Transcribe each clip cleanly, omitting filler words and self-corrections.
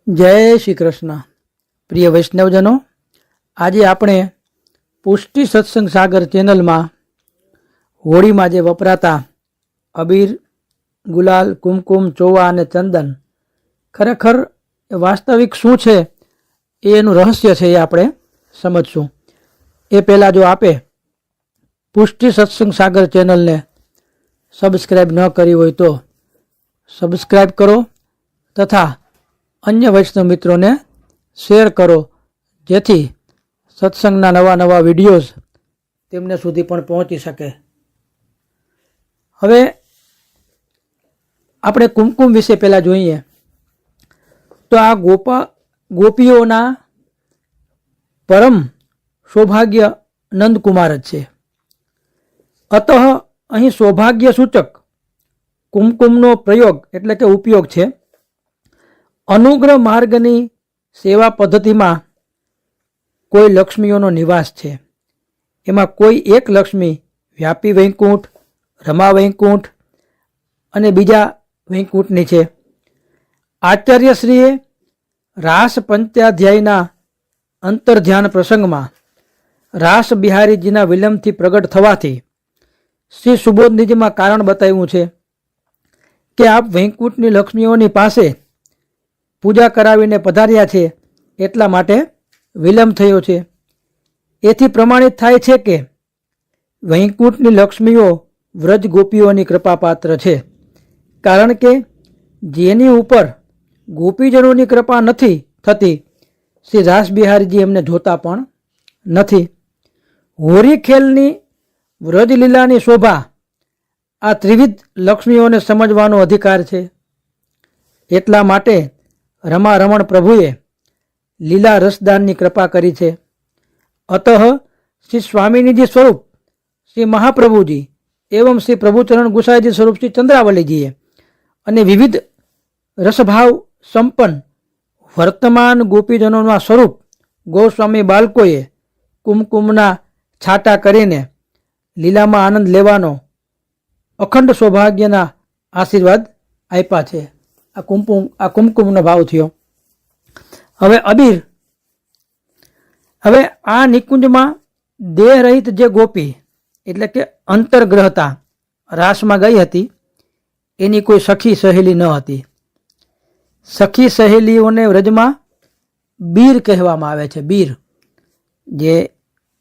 જય શ્રી કૃષ્ણ. પ્રિય વૈષ્ણવજનો, આજે આપણે પુષ્ટિ સત્સંગ સાગર ચેનલમાં હોળીમાં જે વપરાતા અબીર, ગુલાલ, કુમકુમ, ચોવા અને ચંદન ખરેખર વાસ્તવિક શું છે એનું રહસ્ય છે એ આપણે સમજશું. એ પહેલાં જો આપે પુષ્ટિ સત્સંગ સાગર ચેનલને સબસ્ક્રાઈબ ન કરી હોય તો સબસ્ક્રાઈબ કરો તથા અન્ય વૈષ્ણવ મિત્રોને શેર કરો, જેથી સત્સંગના નવા નવા વિડીયોઝ તેમને સુધી પણ પહોંચી શકે. હવે આપણે કુમકુમ વિશે પહેલાં જોઈએ તો આ ગોપીઓના પરમ સૌભાગ્ય નંદકુમાર જ છે. અતઃ અહીં સૌભાગ્ય સૂચક કુમકુમનો પ્રયોગ એટલે કે ઉપયોગ છે. અનુગ્રહ માર્ગની સેવા પદ્ધતિમાં કોઈ લક્ષ્મીઓનો નિવાસ છે. એમાં કોઈ એક લક્ષ્મી વ્યાપી વૈકુંઠ, રમા વૈકુંઠ અને બીજા વૈકુંઠની છે. આચાર્યશ્રીએ રાસ પંચાધ્યાયના અંતર્ધ્યાન પ્રસંગમાં રાસ બિહારીજીના વિલંબથી પ્રગટ થવાથી શ્રી સુબોધનીજીમાં કારણ બતાવ્યું છે કે આપ વૈકુંઠની લક્ષ્મીઓની પાસે પૂજા કરાવીને પધાર્યા છે, એટલા માટે વિલંબ થયો છે. એથી પ્રમાણિત થાય છે કે વૈકુંઠની લક્ષ્મીઓ વ્રજ ગોપીઓની કૃપાપાત્ર છે, કારણ કે જેની ઉપર ગોપીજનોની કૃપા નથી થતી શ્રી રાસબિહારીજી એમને જોતા પણ નથી. હોરી ખેલની વ્રજલીલાની શોભા આ ત્રિવિધ લક્ષ્મીઓને સમજવાનો અધિકાર છે. એટલા માટે રમા રમણ પ્રભુએ લીલા રસદાનની કૃપા કરી છે. અતઃ શ્રી સ્વામિનીજી સ્વરૂપ શ્રી મહાપ્રભુજી એવં શ્રી પ્રભુચરણ ગુસાઈજી સ્વરૂપ શ્રી ચંદ્રાવલીજીએ અને વિવિધ રસભાવ સંપન્ન વર્તમાન ગોપીજનોના સ્વરૂપ ગોસ્વામી બાળકોએ કુમકુમના છાટા કરીને લીલામાં આનંદ લેવાનો અખંડ સૌભાગ્યના આશીર્વાદ આપ્યા છે. આ કુમકુમનો ભાવ થયો. હવે અબીર. હવે આ નિકુંજમાં દેહ રહિત જે ગોપી એટલે કે અંતર્ગ્રહતા રાસમાં ગઈ હતી, એની કોઈ સખી સહેલી ન હતી. સખી સહેલીઓને વ્રજમાં બીર કહેવામાં આવે છે. બીર, જે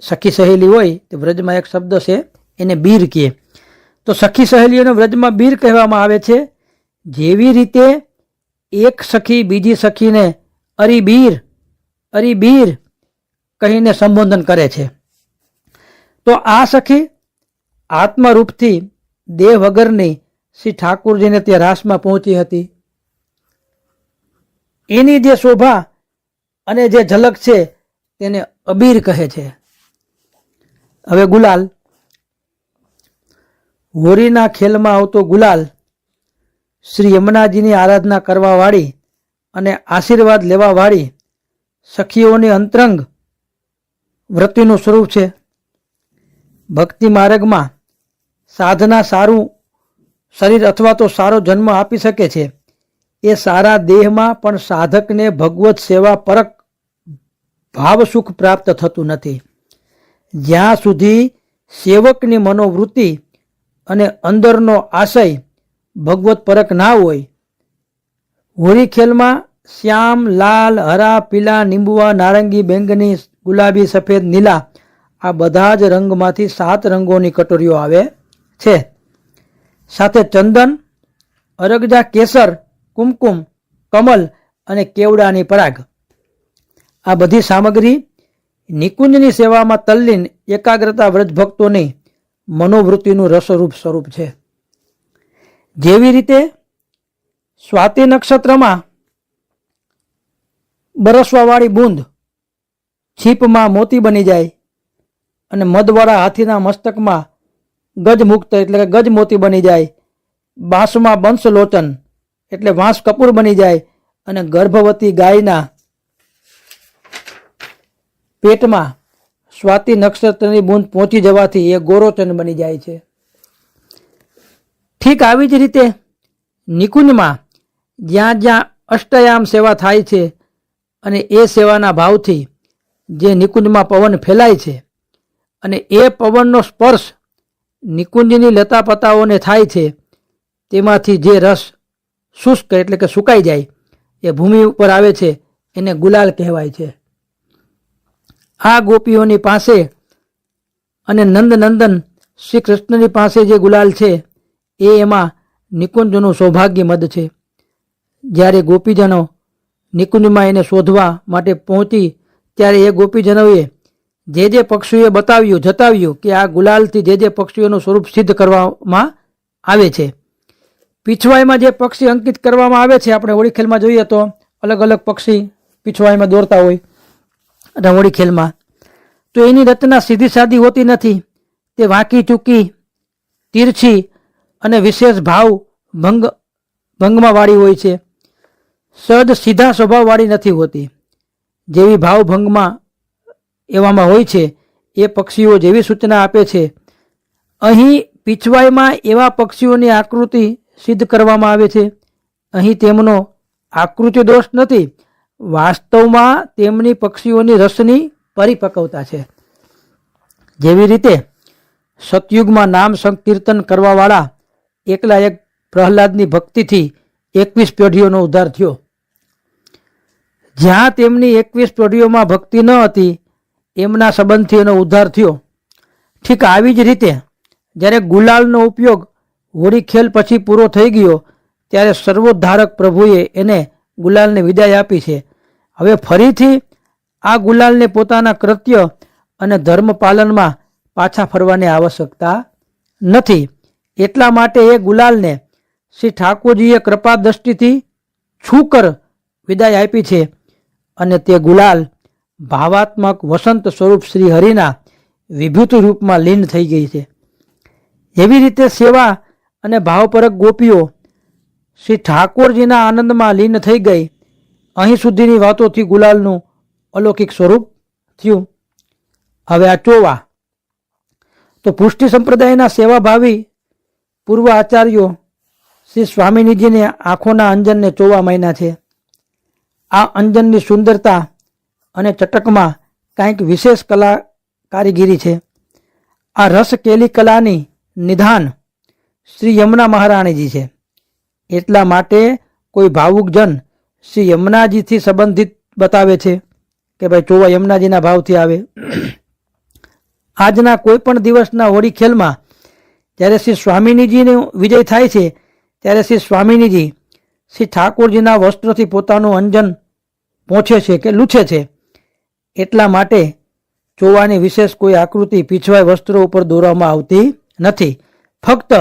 સખી સહેલી હોય તે વ્રજમાં એક શબ્દ છે એને બીર કહે. તો સખી સહેલીઓને વ્રજમાં બીર કહેવામાં આવે છે. જેવી રીતે એક સખી બીજી સખીને અરી બીર કહીને સંબોધન કરે છે, તો આ સખી આત્મરૂપથી દેહ વગરની શ્રી ઠાકુરજીને તે રાસમાં પહોંચી હતી. એની જે શોભા અને જે ઝલક છે તેને અબીર કહે છે. હવે ગુલાલ. હોળીના ખેલમાં આવતો ગુલાલ શ્રી યમુનાજીની આરાધના કરવા વાળી અને આશીર્વાદ લેવા વાળી સખીઓની અંતરંગ વૃત્તિનું સ્વરૂપ છે. ભક્તિ માર્ગમાં સાધના સારું શરીર અથવા તો સારો જન્મ આપી શકે છે. એ સારા દેહમાં પણ સાધકને ભગવત સેવા પરક ભાવ સુખ પ્રાપ્ત થતું નથી. જ્યાં સુધી સેવકની મનોવૃત્તિ અને અંદરનો આશય ભગવત પરક ના હોય. હોળી ખેલમાં શ્યામ, લાલ, હરા, પીલા, નીંબુઆ, નારંગી, બેંગની, ગુલાબી, સફેદ, નીલા આ બધા જ રંગમાંથી 7 રંગોની કટોરીઓ આવે છે. સાથે ચંદન, અરગજા, કેસર, કુમકુમ, કમલ અને કેવડાની પરાગ આ બધી સામગ્રી નિકુંજની સેવામાં તલ્લીન એકાગ્રતા વ્રજ ભક્તોની મનોવૃત્તિનું રસરૂપ સ્વરૂપ છે. જેવી રીતે સ્વાતિ નક્ષત્રમાં બરસવાવાળી બૂંદ છીપમાં મોતી બની જાય અને મધવાળા હાથીના મસ્તકમાં ગજમુક્ત એટલે કે ગજ મોતી બની જાય, બાંસમાં બંસલોચન એટલે વાંસ કપૂર બની જાય અને ગર્ભવતી ગાયના પેટમાં સ્વાતિ નક્ષત્રની બૂંદ પહોંચી જવાથી એ ગોરોચન બની જાય છે. ઠીક આવી જ રીતે નિકુંજમાં જ્યાં જ્યાં અષ્ટયામ સેવા થાય છે અને એ સેવાના ભાવથી જે નિકુંજમાં પવન ફેલાય છે અને એ પવનનો સ્પર્શ નિકુંજની લતા પતાઓને થાય છે, તેમાંથી જે રસ શુષ્ક એટલે કે સુકાઈ જાય એ ભૂમિ ઉપર આવે છે, એને ગુલાલ કહેવાય છે. આ ગોપીઓની પાસે અને નંદનંદન શ્રી કૃષ્ણની પાસે જે ગુલાલ છે એ એમાં નિકુંજનું સૌભાગ્ય મદ છે. જ્યારે ગોપીજનો નિકુંજમાં એને શોધવા માટે પહોંચી ત્યારે એ ગોપીજનોએ જે પક્ષીઓએ જતાવ્યું કે આ ગુલાલથી જે પક્ષીઓનું સ્વરૂપ સિદ્ધ કરવામાં આવે છે. પીછવાઈમાં જે પક્ષી અંકિત કરવામાં આવે છે, આપણે હોળી ખેલમાં જોઈએ તો અલગ અલગ પક્ષી પીછવાઈમાં દોરતા હોય અને હોળી ખેલમાં, તો એની રચના સીધી સાદી હોતી નથી. તે વાંકી ચૂકી, તીરછી અને વિશેષ ભાવ ભંગમાં વાળી હોય છે. સહજ સીધા સ્વભાવવાળી નથી હોતી. જેવી ભાવ ભંગમાં એવામાં હોય છે એ પક્ષીઓ જેવી સૂચના આપે છે. અહીં પીછવાઈમાં એવા પક્ષીઓની આકૃતિ સિદ્ધ કરવામાં આવે છે. અહીં તેમનો આકૃતિ દોષ નથી, વાસ્તવમાં તેમની પક્ષીઓની રસની પરિપક્વતા છે. જેવી રીતે સતયુગમાં નામ સંકીર્તન કરવાવાળા એકલા એક પ્રહલાદની ભક્તિથી 21 પેઢીઓનો ઉદ્ધાર થયો. જ્યાં તેમની 21 પેઢીઓમાં ભક્તિ ન હતી એમના સંબંધથી એનો ઉદ્ધાર થયો. ઠીક આવી જ રીતે જ્યારે ગુલાલનો ઉપયોગ હોળી ખેલ પછી પૂરો થઈ ગયો ત્યારે સર્વોદ્ધારક પ્રભુએ એને ગુલાલને વિદાય આપી છે. હવે ફરીથી આ ગુલાલને પોતાના કૃત્ય અને ધર્મ પાલનમાં પાછા ફરવાની આવશ્યકતા નથી. એટલા માટે એ ગુલાલને શ્રી ઠાકોરજીએ કૃપા દ્રષ્ટિથી છૂકર વિદાય આપી છે અને તે ગુલાલ ભાવાત્મક વસંત સ્વરૂપ શ્રી હરિના વિભૂતિ રૂપમાં લીન થઈ ગઈ છે. એવી રીતે સેવા અને ભાવપરક ગોપીઓ શ્રી ઠાકોરજીના આનંદમાં લીન થઈ ગઈ. અહીં સુધીની વાતોથી ગુલાલનું અલૌકિક સ્વરૂપ થયું. હવે આ ચોવા તો પુષ્ટિ સંપ્રદાયના સેવાભાવી પૂર્વ આચાર્યો શ્રી સ્વામિનીજીને આંખોના અંજનને ચોવા માન્યા છે. આ અંજનની સુંદરતા અને ચટકમાં કંઈક વિશેષ કારીગીરી છે. આ રસ કેલી કલાની નિધાન શ્રી યમુના મહારાણીજી છે. એટલા માટે કોઈ ભાવુકજન શ્રી યમુનાજીથી સંબંધિત બતાવે છે કે ભાઈ ચોવા યમુનાજીના ભાવથી આવે. આજના કોઈ પણ દિવસના હોળી ખેલમાં જ્યારે શ્રી સ્વામિનીજીનો વિજય થાય છે ત્યારે શ્રી સ્વામિનીજી શ્રી ઠાકોરજીના વસ્ત્રથી પોતાનું અંજન પહોંચે છે કે લૂછે છે. એટલા માટે ચોવાની વિશેષ કોઈ આકૃતિ પીછવાઈ વસ્ત્રો ઉપર દોરવામાં આવતી નથી. ફક્ત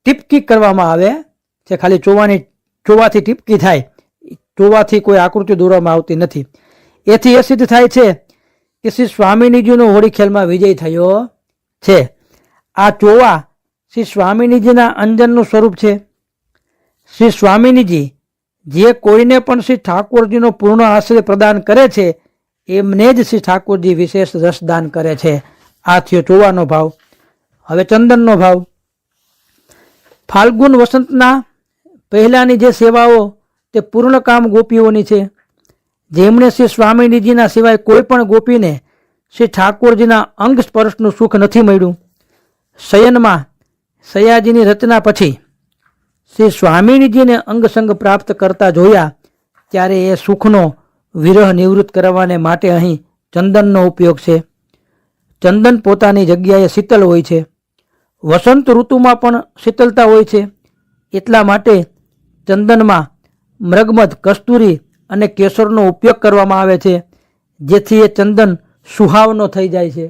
ટીપકી કરવામાં આવે છે. ખાલી ચોવાથી ટીપકી થાય, ચોવાથી કોઈ આકૃતિ દોરવામાં આવતી નથી. એથી એ સિદ્ધ થાય છે કે શ્રી સ્વામિનીજીનો હોળી ખેલમાં વિજય થયો છે. આ ચોવા શ્રી સ્વામિનીજીના અંજનનું સ્વરૂપ છે. શ્રી સ્વામિનીજી જે કોઈને પણ શ્રી ઠાકોરજીનો પૂર્ણ આશ્રય પ્રદાન કરે છે એમને જ શ્રી ઠાકોરજી વિશેષ રસદાન કરે છે. આ થયો ચોવાનો ભાવ. હવે ચંદનનો ભાવ. ફાલ્ગુન વસંતના પહેલાની જે સેવાઓ તે પૂર્ણકામ ગોપીઓની છે. જેમણે શ્રી સ્વામિનીજીના સિવાય કોઈ પણ ગોપીને શ્રી ઠાકોરજીના અંગ સ્પર્શનું સુખ નથી મળ્યું. શયનમાં સયાજીની રચના પછી શ્રી સ્વામિનીજીને અંગસંગ પ્રાપ્ત કરતા જોયા ત્યારે એ સુખનો વિરહ નિવૃત્ત કરવાને માટે અહીં ચંદનનો ઉપયોગ છે. ચંદન પોતાની જગ્યાએ શીતલ હોય છે. વસંત ઋતુમાં પણ શીતલતા હોય છે. એટલા માટે ચંદનમાં મૃગમધ, કસ્તુરી અને કેસરનો ઉપયોગ કરવામાં આવે છે, જેથી એ ચંદન સુહાવનો થઈ જાય છે,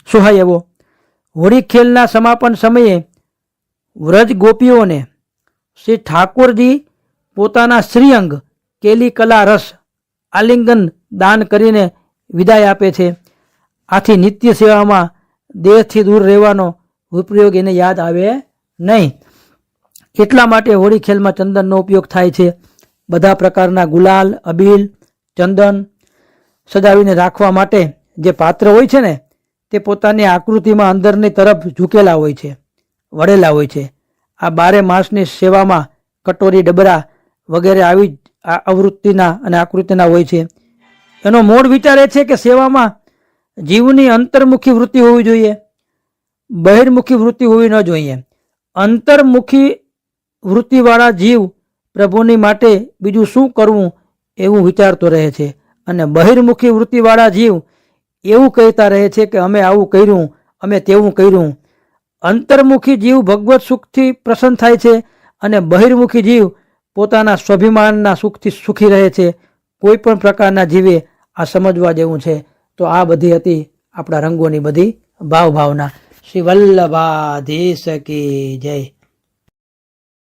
સુહાય એવો. હોળી ખેલના સમાપન સમયે વ્રજ ગોપીઓને શ્રી ઠાકોરજી પોતાના શ્રીઅંગ કેલી કલા રસ આલિંગન દાન કરીને વિદાય આપે છે. આથી નિત્ય સેવામાં દેહથી દૂર રહેવાનો ઉપયોગ એને યાદ આવે નહીં. એટલા માટે હોળી ખેલમાં ચંદનનો ઉપયોગ થાય છે. બધા પ્રકારના ગુલાલ, અબીલ, ચંદન સજાવીને રાખવા માટે જે પાત્ર હોય છે ને તે પોતાની આકૃતિમાં અંદરની તરફ ઝૂકેલા હોય છે, વળેલા હોય છે. આ 12 માસની સેવામાં કટોરી, ડબરા વગેરે આવી આ આવૃત્તિના અને આકૃતિના હોય છે. એનો મૂળ વિચાર એ છે કે સેવામાં જીવની અંતર્મુખી વૃત્તિ હોવી જોઈએ, બહિર્મુખી વૃત્તિ હોવી ન જોઈએ. અંતર્મુખી વૃત્તિવાળા જીવ પ્રભુની માટે બીજું શું કરવું એવું વિચારતો રહે છે, અને બહિર્મુખી વૃત્તિવાળા જીવ એવું કહેતા રહે છે કે અમે આવું કર્યું, અમે તેવું કર્યું. અંતર્મુખી જીવ ભગવત સુખથી પ્રસન્ન થાય છે અને બહિર્મુખી જીવ પોતાના સ્વાભિમાનના સુખથી સુખી રહે છે. કોઈ પણ પ્રકારના જીવે આ સમજવા જેવું છે. તો આ બધી હતી આપણા રંગોની બધી ભાવના. શ્રી વલ્લભાધીશ કી જય.